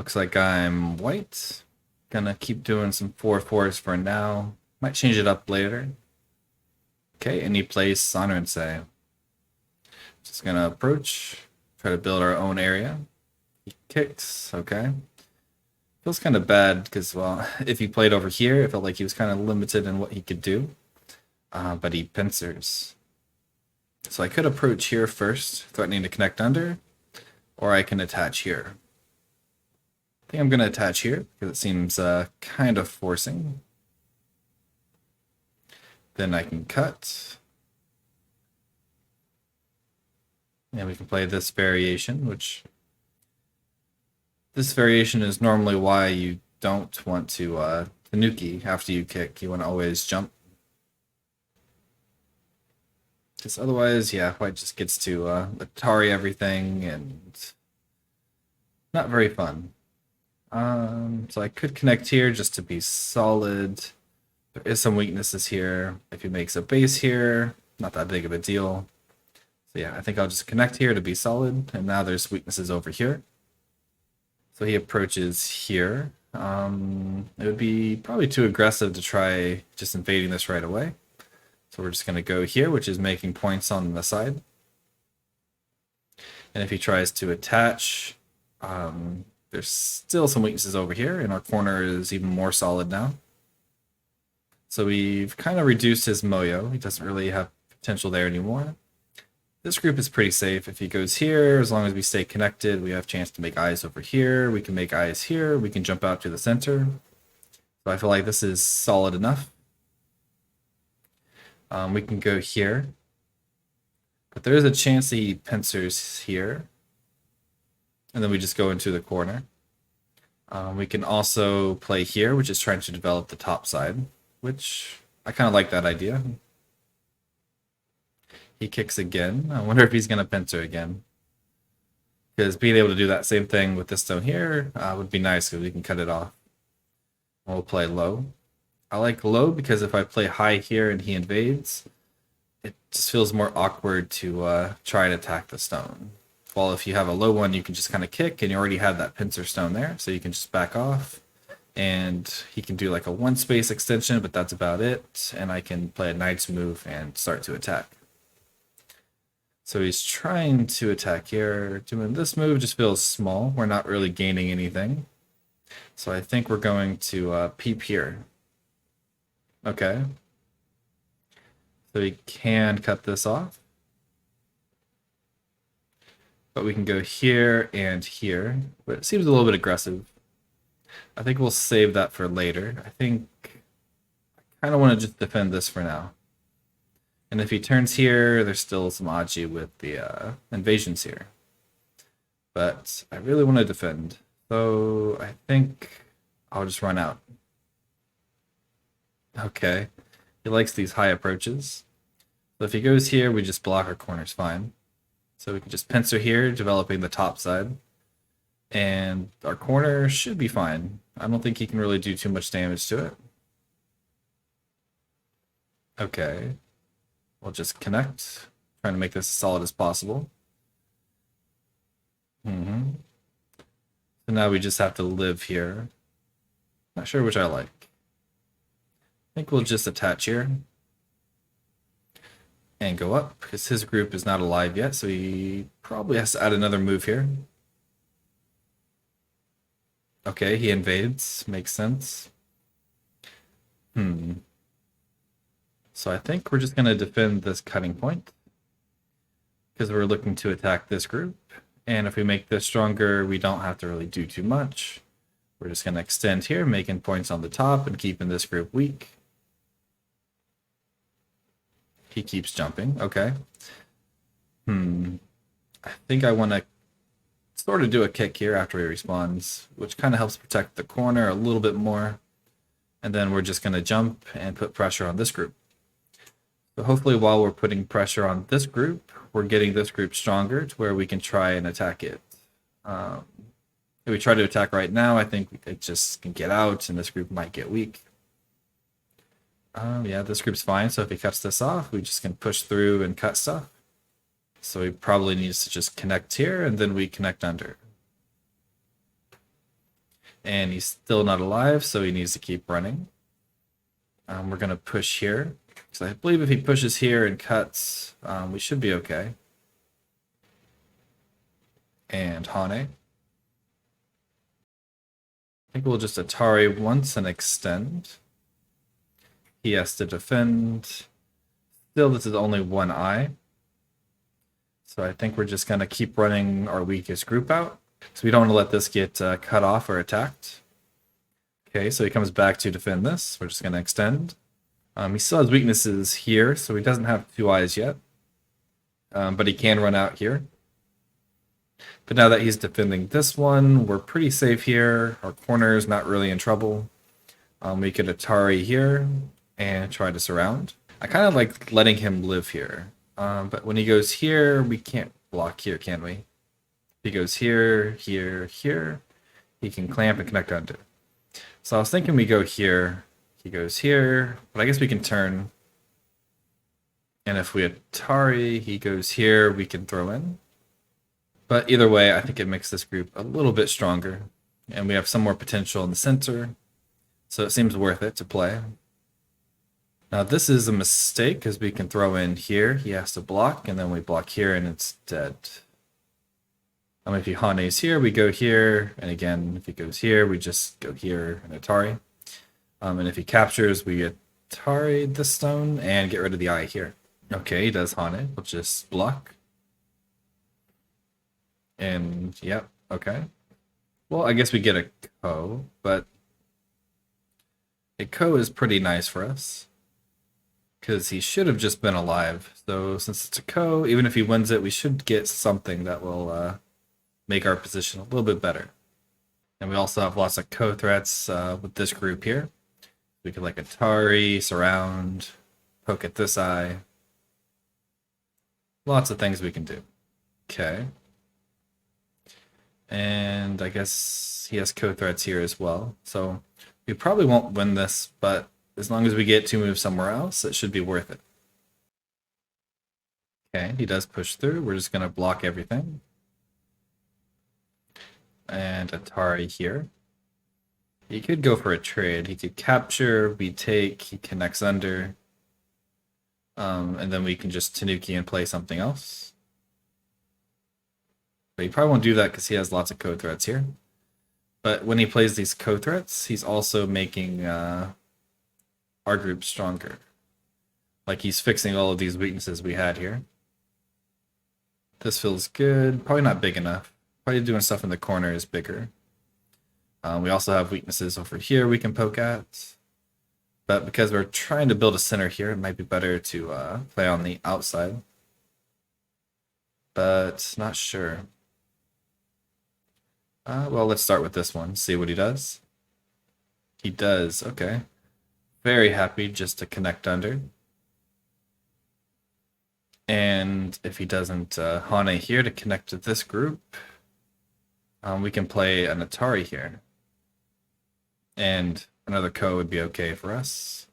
Looks like I'm white. Gonna keep doing some 4/4s for now. Might change it up later. Okay, any place, honor and say. Just gonna approach, try to build our own area. He kicks, okay. Feels kind of bad because, well, if he played over here, it felt like he was kind of limited in what he could do. But he pincers. So I could approach here first, threatening to connect under, or I can attach here. I think I'm going to attach here because it seems kind of forcing. Then I can cut. And we can play this variation, which this variation is normally why you don't want to tanuki after you kick. You want to always jump. Because otherwise, yeah, white just gets to Atari everything and not very fun. So I could connect here just to be solid. There is some weaknesses here. If he makes a base here, not that big of a deal. So yeah, I think I'll just connect here to be solid. And now there's weaknesses over here. So he approaches here. It would be probably too aggressive to try just invading this right away. So we're just going to go here, which is making points on the side. And if he tries to attach, there's still some weaknesses over here, and our corner is even more solid now. So we've kind of reduced his moyo. He doesn't really have potential there anymore. This group is pretty safe. If he goes here, as long as we stay connected, we have a chance to make eyes over here. We can make eyes here. We can jump out to the center. So I feel like this is solid enough. We can go here. But there is a chance that he pincers here. And then we just go into the corner. We can also play here, which is trying to develop the top side, which I kind of like that idea. He kicks again. I wonder if he's going to pincer again. Because being able to do that same thing with this stone here would be nice because we can cut it off. We'll play low. I like low because if I play high here and he invades, it just feels more awkward to try and attack the stone. While if you have a low one, you can just kind of kick and you already have that pincer stone there, so you can just back off. And he can do like a one space extension, but that's about it. And I can play a knight's move and start to attack. So he's trying to attack here. Doing this move just feels small. We're not really gaining anything. So I think we're going to peep here. Okay. So we can cut this off. But we can go here and here. But it seems a little bit aggressive. I think we'll save that for later. I think I kind of want to just defend this for now. And if he turns here, there's still some Aji with the invasions here. But I really want to defend. So I think I'll just run out. Okay. He likes these high approaches. So if he goes here, we just block our corners fine. So we can just pincer here, developing the top side. And our corner should be fine. I don't think he can really do too much damage to it. Okay. We'll just connect. Trying to make this as solid as possible. So now we just have to live here. Not sure which I like. I think we'll just attach here. And go up, because his group is not alive yet, so he probably has to add another move here. Okay, he invades. Makes sense. So I think we're just going to defend this cutting point. Because we're looking to attack this group. And if we make this stronger, we don't have to really do too much. We're just going to extend here, making points on the top and keeping this group weak. He keeps jumping. Okay. I think I want to sort of do a kick here after he respawns, which kind of helps protect the corner a little bit more. And then we're just going to jump and put pressure on this group. So hopefully while we're putting pressure on this group, we're getting this group stronger to where we can try and attack it. If we try to attack right now, I think it just can get out and this group might get weak. Yeah, this group's fine, so if he cuts this off, we just can push through and cut stuff. So he probably needs to just connect here, and then we connect under. And he's still not alive, so he needs to keep running. We're going to push here. So I believe if he pushes here and cuts, we should be okay. And Hane. I think we'll just Atari once and extend. He has to defend. Still, this is only one eye. So I think we're just going to keep running our weakest group out. So we don't want to let this get cut off or attacked. Okay, so he comes back to defend this. We're just going to extend. He still has weaknesses here, so he doesn't have 2 eyes yet. But he can run out here. But now that he's defending this one, we're pretty safe here. Our corner is not really in trouble. We could Atari here and try to surround. I kind of like letting him live here. But when he goes here, we can't block here, can we? If he goes here, here, here, he can clamp and connect under. So I was thinking we go here. He goes here, but I guess we can turn. And if we Atari, he goes here, we can throw in. But either way, I think it makes this group a little bit stronger. And we have some more potential in the center. So it seems worth it to play. Now this is a mistake because we can throw in here. He has to block, and then we block here, and it's dead. If he Hane's here, we go here. And again, if he goes here, we just go here and Atari. And if he captures, we Atari the stone and get rid of the eye here. Okay, he does Hane. We'll just block. And, yep, okay. Well, I guess we get a Ko, but a Ko is pretty nice for us. Because he should have just been alive. So since it's a Ko, even if he wins it, we should get something that will make our position a little bit better. And we also have lots of Ko threats with this group here. We could like Atari, surround, poke at this eye. Lots of things we can do. Okay. And I guess he has Ko threats here as well. So we probably won't win this, but as long as we get 2 moves somewhere else, it should be worth it. Okay, he does push through. We're just going to block everything. And Atari here. He could go for a trade. He could capture, we take, he connects under. And then we can just Tanuki and play something else. But he probably won't do that because he has lots of Ko threats here. But when he plays these Ko threats, he's also making our group stronger. Like he's fixing all of these weaknesses we had here. This feels good. Probably not big enough. Probably doing stuff in the corner is bigger. We also have weaknesses over here we can poke at. But because we're trying to build a center here, it might be better to play on the outside. But not sure. Well, let's start with this one. See what he does. He does. Okay. Very happy just to connect under. And if he doesn't Hane here to connect to this group, we can play an Atari here. And another Ko would be okay for us.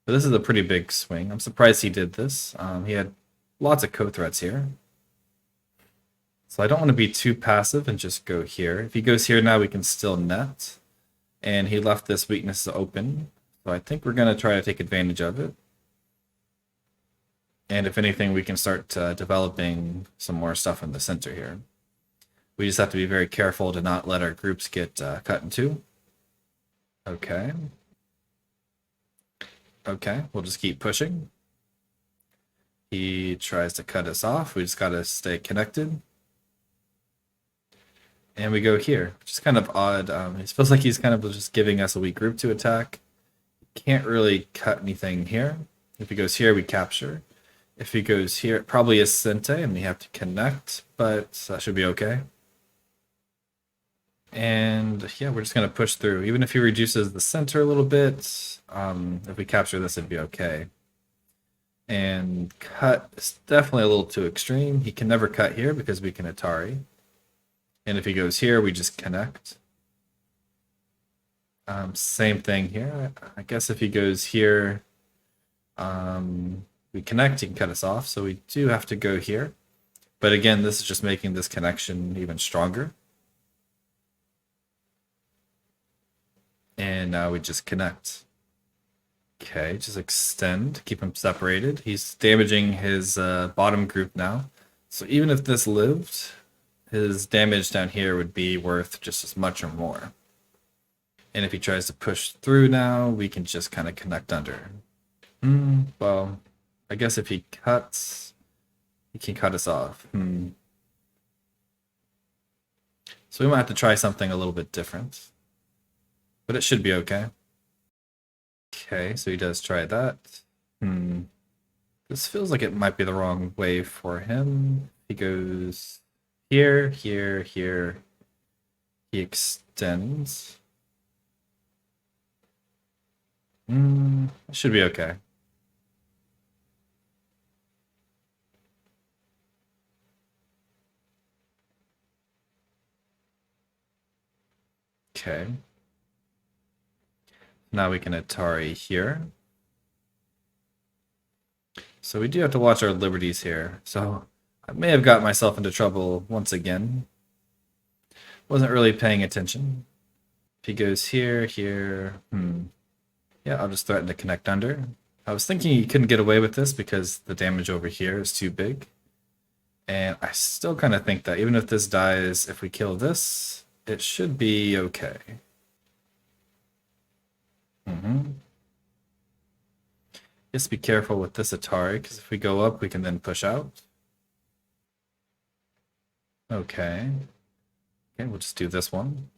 But this is a pretty big swing. I'm surprised he did this. He had lots of Ko threats here. So I don't want to be too passive and just go here. If he goes here now, we can still net. And he left this weakness open. So I think we're going to try to take advantage of it. And if anything, we can start developing some more stuff in the center here. We just have to be very careful to not let our groups get cut in two. Okay. Okay, we'll just keep pushing. He tries to cut us off. We just got to stay connected. And we go here, which is kind of odd. It feels like he's kind of just giving us a weak group to attack. Can't really cut anything here. If he goes here, we capture. If he goes here, it probably is Sente, and we have to connect, but that should be okay. And yeah, we're just going to push through. Even if he reduces the center a little bit, if we capture this, it'd be okay. And cut is definitely a little too extreme. He can never cut here because we can Atari. And if he goes here, we just connect. Same thing here. I guess if he goes here, we connect, he can cut us off. So we do have to go here. But again, this is just making this connection even stronger. And now we just connect. Okay, just extend, keep him separated. He's damaging his bottom group now. So even if this lived, his damage down here would be worth just as much or more. And if he tries to push through now, we can just kind of connect under. Well, I guess if he cuts, he can cut us off. So we might have to try something a little bit different. But it should be okay. Okay, so he does try that. This feels like it might be the wrong way for him. He goes here, here, here. He extends. It should be okay. Okay. Now we can Atari here. So we do have to watch our liberties here. So I may have got myself into trouble once again. Wasn't really paying attention. If he goes here, here, yeah, I'll just threaten to connect under. I was thinking he couldn't get away with this because the damage over here is too big. And I still kind of think that even if this dies, if we kill this, it should be okay. Just be careful with this Atari, because if we go up, we can then push out. Okay. Okay, we'll just do this one.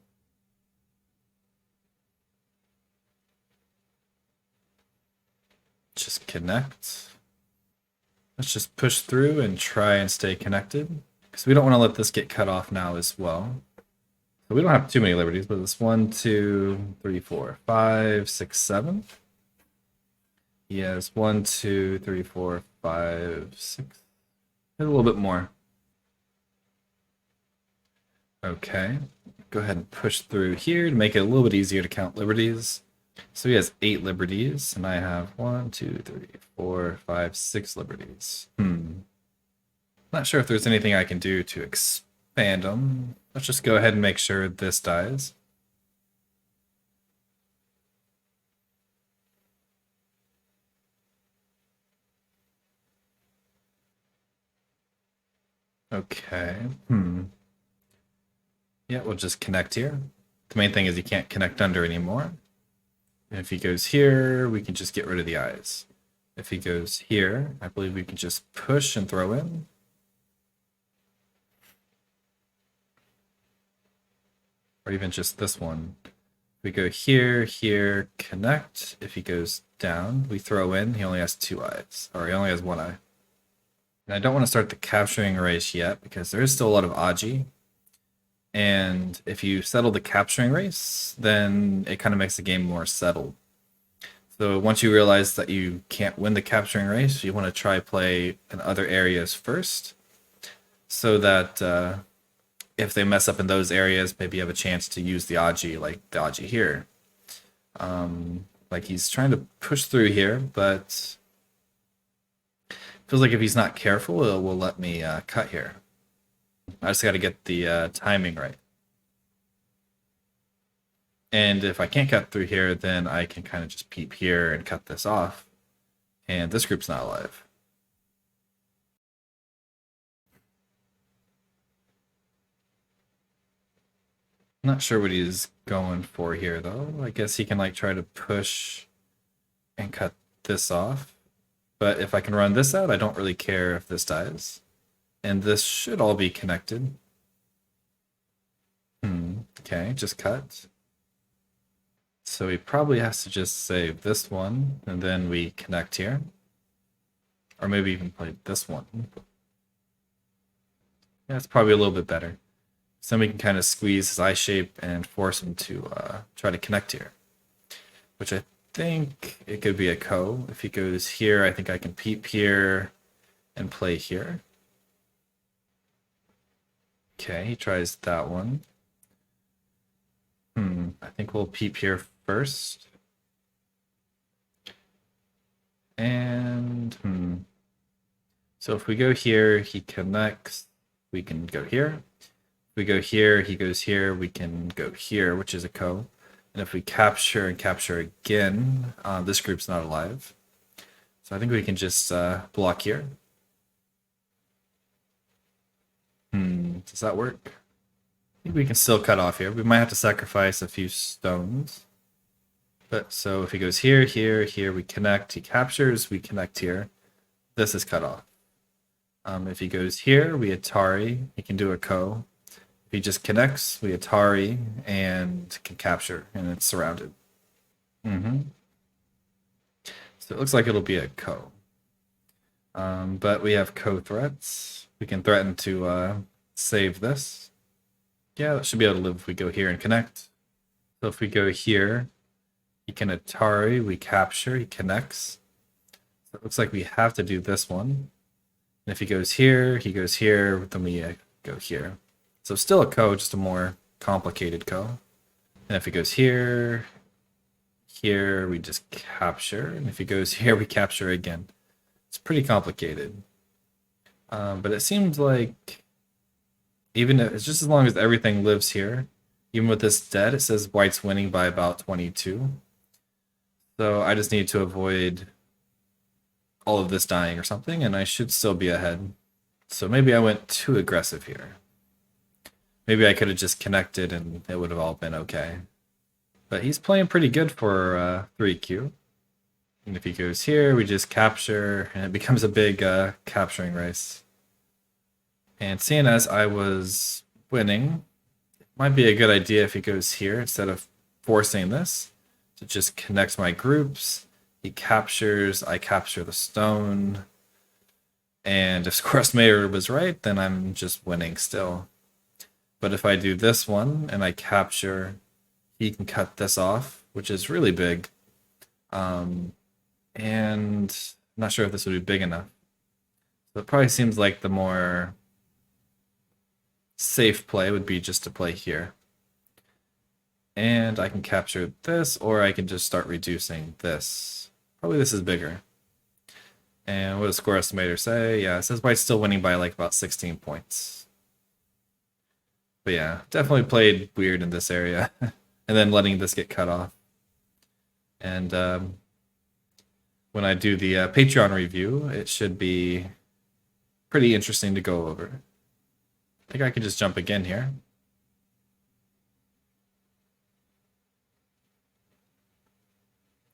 Just connect. Let's just push through and try and stay connected. Because we don't want to let this get cut off now as well. So we don't have too many liberties, but it's 1, 2, 3, 4, 5, 6, 7. He has 1, 2, 3, 4, 5, 6. A little bit more. Okay. Go ahead and push through here to make it a little bit easier to count liberties. So he has 8 liberties, and I have 1, 2, 3, 4, 5, 6 liberties. Not sure if there's anything I can do to expand them. Let's just go ahead and make sure this dies. Okay. Yeah, we'll just connect here. The main thing is he can't connect under anymore. And if he goes here, we can just get rid of the eyes. If he goes here, I believe we can just push and throw in. Or even just this one. We go here, here, connect. If he goes down, we throw in. He only has 2 eyes, or he only has 1 eye. And I don't want to start the capturing race yet because there is still a lot of Aji. And if you settle the capturing race, then it kind of makes the game more settled. So once you realize that you can't win the capturing race, you want to try play in other areas first, so that if they mess up in those areas, maybe you have a chance to use the Aji, like the Aji here. Like he's trying to push through here, but feels like if he's not careful, it will let me cut here. I just got to get the timing right. And if I can't cut through here, then I can kind of just peep here and cut this off. And this group's not alive. Not sure what he's going for here, though. I guess he can like try to push and cut this off. But if I can run this out, I don't really care if this dies. And this should all be connected. Okay, just cut. So he probably has to just save this one, and then we connect here. Or maybe even play this one. Yeah, it's probably a little bit better. So then we can kind of squeeze his eye shape and force him to try to connect here. Which I think it could be a ko. If he goes here, I think I can peep here and play here. Okay, he tries that one. I think we'll peep here first. And so if we go here, he connects. We can go here. If we go here, he goes here. We can go here, which is a ko. And if we capture and capture again, this group's not alive. So I think we can just block here. Does that work? I think we can still cut off here. We might have to sacrifice a few stones. But so if he goes here, here, here, we connect. He captures, we connect here. This is cut off. If he goes here, we Atari. He can do a Ko. If he just connects, we Atari and can capture, and it's surrounded. So it looks like it'll be a Ko. But we have Ko threats. We can threaten to save this. Yeah, that should be able to live if we go here and connect. So if we go here, he can Atari, we capture, he connects. So it looks like we have to do this one. And if he goes here, then we go here. So still a Ko, just a more complicated Ko. And if he goes here, here, we just capture. And if he goes here, we capture again. It's pretty complicated. But it seems like even if it's just as long as everything lives here, even with this dead, it says white's winning by about 22. So I just need to avoid all of this dying or something, and I should still be ahead. So maybe I went too aggressive here. Maybe I could have just connected and it would have all been okay. But he's playing pretty good for 3Q. And if he goes here, we just capture, and it becomes a big capturing race. And seeing as I was winning, it might be a good idea if he goes here instead of forcing this to just connect my groups. He captures, I capture the stone. And if Score Estimator was right, then I'm just winning still. But if I do this one and I capture, he can cut this off, which is really big. And I'm not sure if this would be big enough. So it probably seems like the more safe play would be just to play here. And I can capture this, or I can just start reducing this. Probably this is bigger. And what does Score Estimator say? Yeah, it says white's still winning by like about 16 points. But yeah, definitely played weird in this area. And then letting this get cut off. And when I do the Patreon review, it should be pretty interesting to go over. I think I can just jump again here.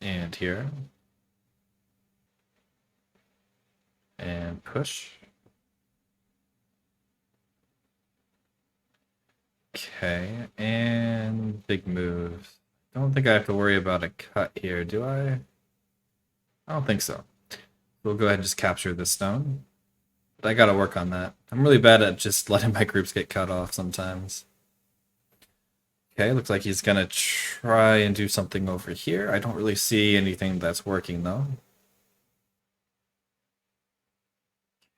And here. And push. Okay, and big moves. Don't think I have to worry about a cut here, do I? I don't think so. We'll go ahead and just capture this stone. But I gotta work on that. I'm really bad at just letting my groups get cut off sometimes. Okay, looks like he's gonna try and do something over here. I don't really see anything that's working though.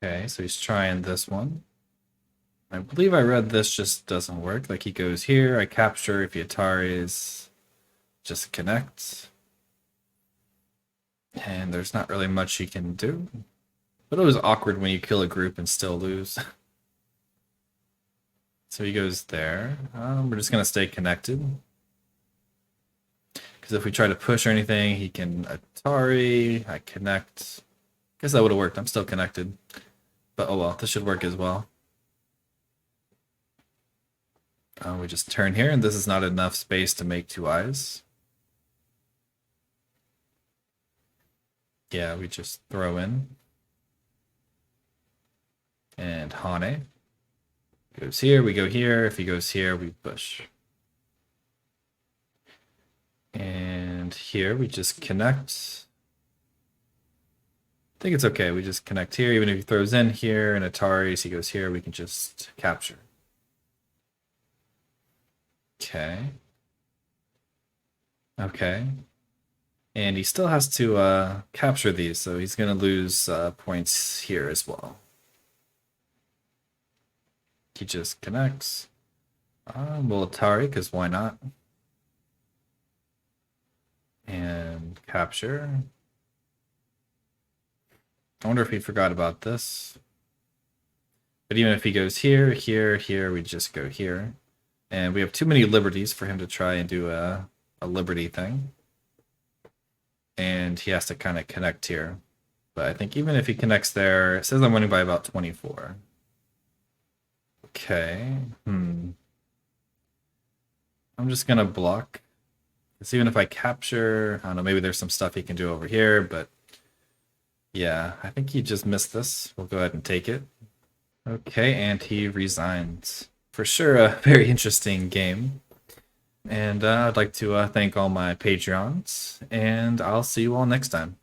Okay, so he's trying this one. I believe I read this just doesn't work. Like he goes here, I capture, if he Ataris, just connect. And there's not really much he can do. But it was awkward when you kill a group and still lose. So he goes there. We're just going to stay connected. Because if we try to push or anything, he can Atari, I connect. Guess that would have worked. I'm still connected. But oh well, this should work as well. We just turn here, and this is not enough space to make two eyes. Yeah, we just throw in. And Hane goes here, we go here. If he goes here, we push. And here we just connect. I think it's okay. We just connect here. Even if he throws in here and Ataris, he goes here, we can just capture. Okay. Okay. And he still has to capture these, so he's going to lose points here as well. He just connects. We'll Atari, because why not? And capture. I wonder if he forgot about this. But even if he goes here, here, here, we just go here. And we have too many liberties for him to try and do a a Liberty thing. And he has to kind of connect here. But I think even if he connects there, it says I'm winning by about 24. Okay. I'm just going to block. Because even if I capture, I don't know, maybe there's some stuff he can do over here, but yeah, I think he just missed this. We'll go ahead and take it. Okay, and he resigns. For sure, a very interesting game. And I'd like to thank all my Patreons, and I'll see you all next time.